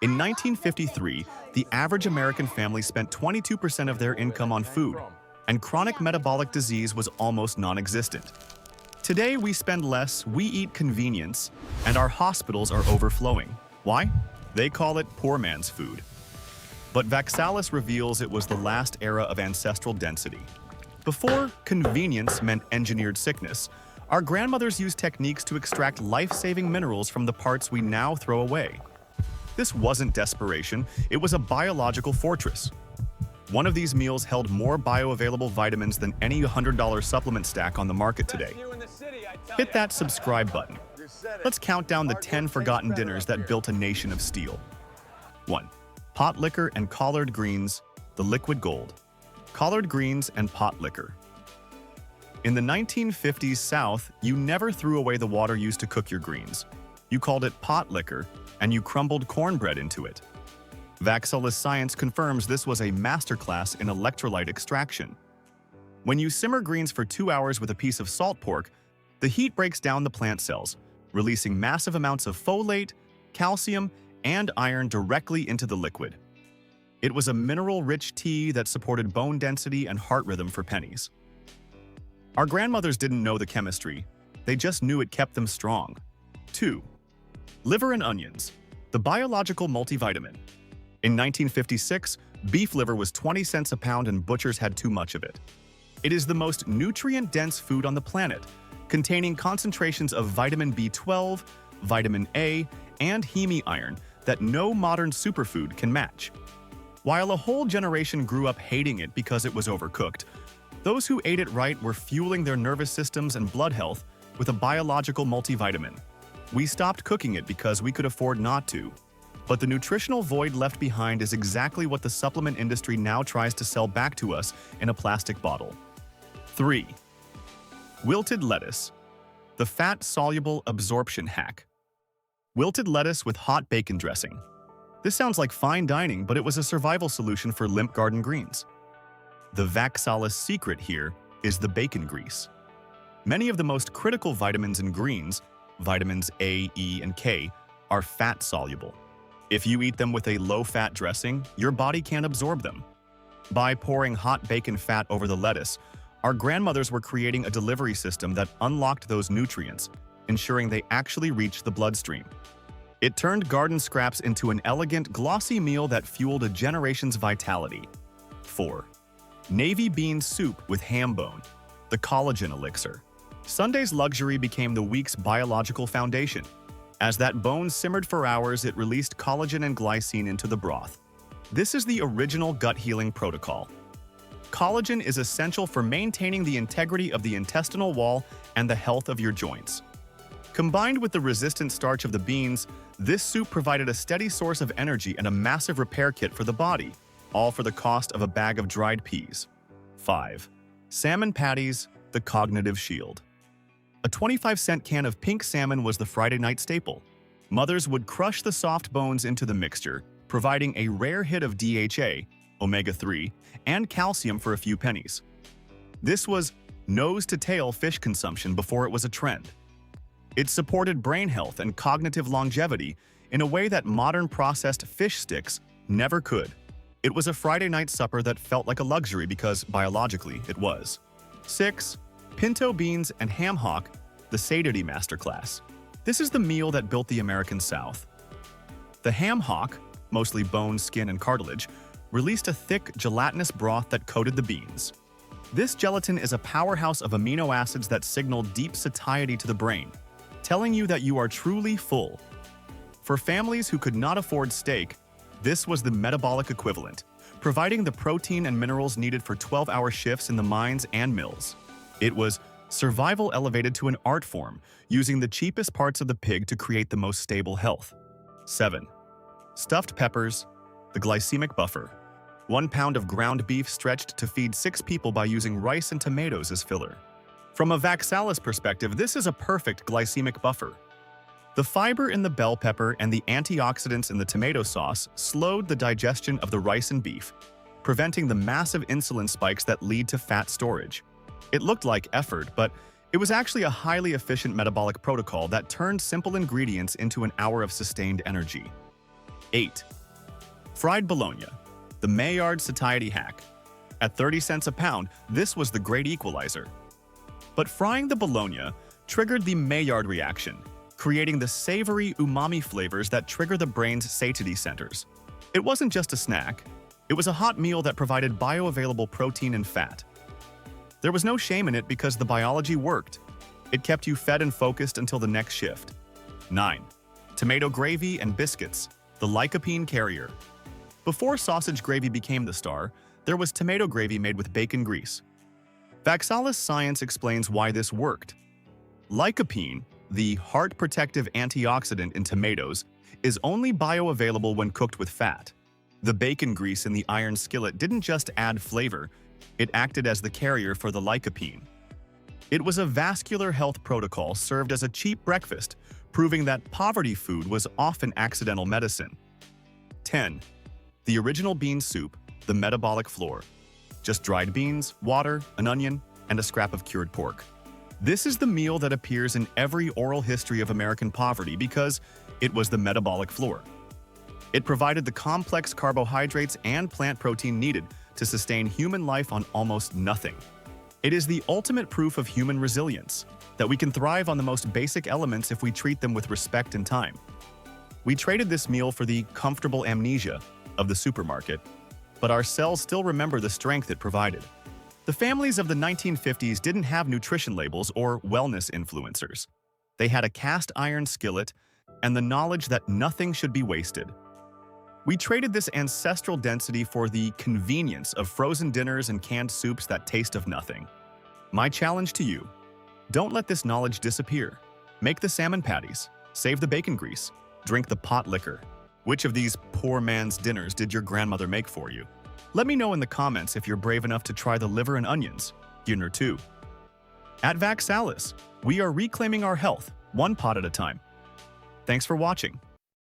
In 1953, the average American family spent 22% of their income on food, and chronic metabolic disease was almost non-existent. Today, we spend less, we eat convenience, and our hospitals are overflowing. Why? They call it poor man's food. But Vaxalis reveals it was the last era of ancestral density. Before convenience meant engineered sickness, our grandmothers used techniques to extract life-saving minerals from the parts we now throw away. This wasn't desperation, it was a biological fortress. One of these meals held more bioavailable vitamins than any $100 supplement stack on the market today. Hit that subscribe button. Let's count down the 10 forgotten dinners that built a nation of steel. 1. Pot liquor and collard greens, the liquid gold. Collard greens and pot liquor. In the 1950s South, you never threw away the water used to cook your greens. You called it pot liquor, and you crumbled cornbread into it. Vaxalis science confirms this was a masterclass in electrolyte extraction. When you simmer greens for 2 hours with a piece of salt pork, the heat breaks down the plant cells, releasing massive amounts of folate, calcium, and iron directly into the liquid. It was a mineral-rich tea that supported bone density and heart rhythm for pennies. Our grandmothers didn't know the chemistry, they just knew it kept them strong. 2. Liver and onions, the biological multivitamin. In 1956, beef liver was 20 cents a pound and butchers had too much of it. It is the most nutrient-dense food on the planet, containing concentrations of vitamin B12, vitamin A, and heme iron that no modern superfood can match. While a whole generation grew up hating it because it was overcooked, those who ate it right were fueling their nervous systems and blood health with a biological multivitamin. We stopped cooking it because we could afford not to. But the nutritional void left behind is exactly what the supplement industry now tries to sell back to us in a plastic bottle. 3. Wilted lettuce, the fat-soluble absorption hack. Wilted lettuce with hot bacon dressing. This sounds like fine dining, but it was a survival solution for limp garden greens. The Vaxalis secret here is the bacon grease. Many of the most critical vitamins in greens, vitamins A, E, and K, are fat-soluble. If you eat them with a low-fat dressing, your body can't absorb them. By pouring hot bacon fat over the lettuce, our grandmothers were creating a delivery system that unlocked those nutrients, ensuring they actually reached the bloodstream. It turned garden scraps into an elegant, glossy meal that fueled a generation's vitality. 4. Navy bean soup with ham bone, the collagen elixir. Sunday's luxury became the week's biological foundation. As that bone simmered for hours, it released collagen and glycine into the broth. This is the original gut-healing protocol. Collagen is essential for maintaining the integrity of the intestinal wall and the health of your joints. Combined with the resistant starch of the beans, this soup provided a steady source of energy and a massive repair kit for the body, all for the cost of a bag of dried peas. 5. Salmon patties, the cognitive shield. A 25-cent can of pink salmon was the Friday night staple. Mothers would crush the soft bones into the mixture, providing a rare hit of DHA, omega-3, and calcium for a few pennies. This was nose-to-tail fish consumption before it was a trend. It supported brain health and cognitive longevity in a way that modern processed fish sticks never could. It was a Friday night supper that felt like a luxury because, biologically, it was. 6. Pinto beans and ham hock, the satiety masterclass. This is the meal that built the American South. The ham hock, mostly bone, skin, and cartilage, released a thick, gelatinous broth that coated the beans. This gelatin is a powerhouse of amino acids that signal deep satiety to the brain, telling you that you are truly full. For families who could not afford steak, this was the metabolic equivalent, providing the protein and minerals needed for 12-hour shifts in the mines and mills. It was survival elevated to an art form, using the cheapest parts of the pig to create the most stable health. 7. Stuffed peppers, the glycemic buffer. 1 pound of ground beef stretched to feed 6 people by using rice and tomatoes as filler. From a Vaxalis perspective, this is a perfect glycemic buffer. The fiber in the bell pepper and the antioxidants in the tomato sauce slowed the digestion of the rice and beef, preventing the massive insulin spikes that lead to fat storage. It looked like effort, but it was actually a highly efficient metabolic protocol that turned simple ingredients into an hour of sustained energy. 8. Fried bologna, the Maillard satiety hack. At 30 cents a pound, this was the great equalizer. But frying the bologna triggered the Maillard reaction, creating the savory umami flavors that trigger the brain's satiety centers. It wasn't just a snack. It was a hot meal that provided bioavailable protein and fat. There was no shame in it because the biology worked. It kept you fed and focused until the next shift. 9. Tomato gravy and biscuits, the Lycopene carrier. Before sausage gravy became the star, there was tomato gravy made with bacon grease. Vaxalis science explains why this worked. Lycopene, the heart-protective antioxidant in tomatoes, is only bioavailable when cooked with fat. The bacon grease in the iron skillet didn't just add flavor, it acted as the carrier for the lycopene. It was a vascular health protocol served as a cheap breakfast, proving that poverty food was often accidental medicine. 10. The original bean soup, the metabolic floor. Just dried beans, water, an onion, and a scrap of cured pork. This is the meal that appears in every oral history of American poverty because it was the metabolic floor. It provided the complex carbohydrates and plant protein needed to sustain human life on almost nothing. It is the ultimate proof of human resilience, that we can thrive on the most basic elements if we treat them with respect and time. We traded this meal for the comfortable amnesia of the supermarket, but our cells still remember the strength it provided. The families of the 1950s didn't have nutrition labels or wellness influencers. They had a cast iron skillet and the knowledge that nothing should be wasted. We traded this ancestral density for the convenience of frozen dinners and canned soups that taste of nothing. My challenge to you: don't let this knowledge disappear. Make the salmon patties, save the bacon grease, drink the pot liquor. Which of these poor man's dinners did your grandmother make for you? Let me know in the comments if you're brave enough to try the liver and onions, dinner too. At Vaxalis, we are reclaiming our health, one pot at a time. Thanks for watching.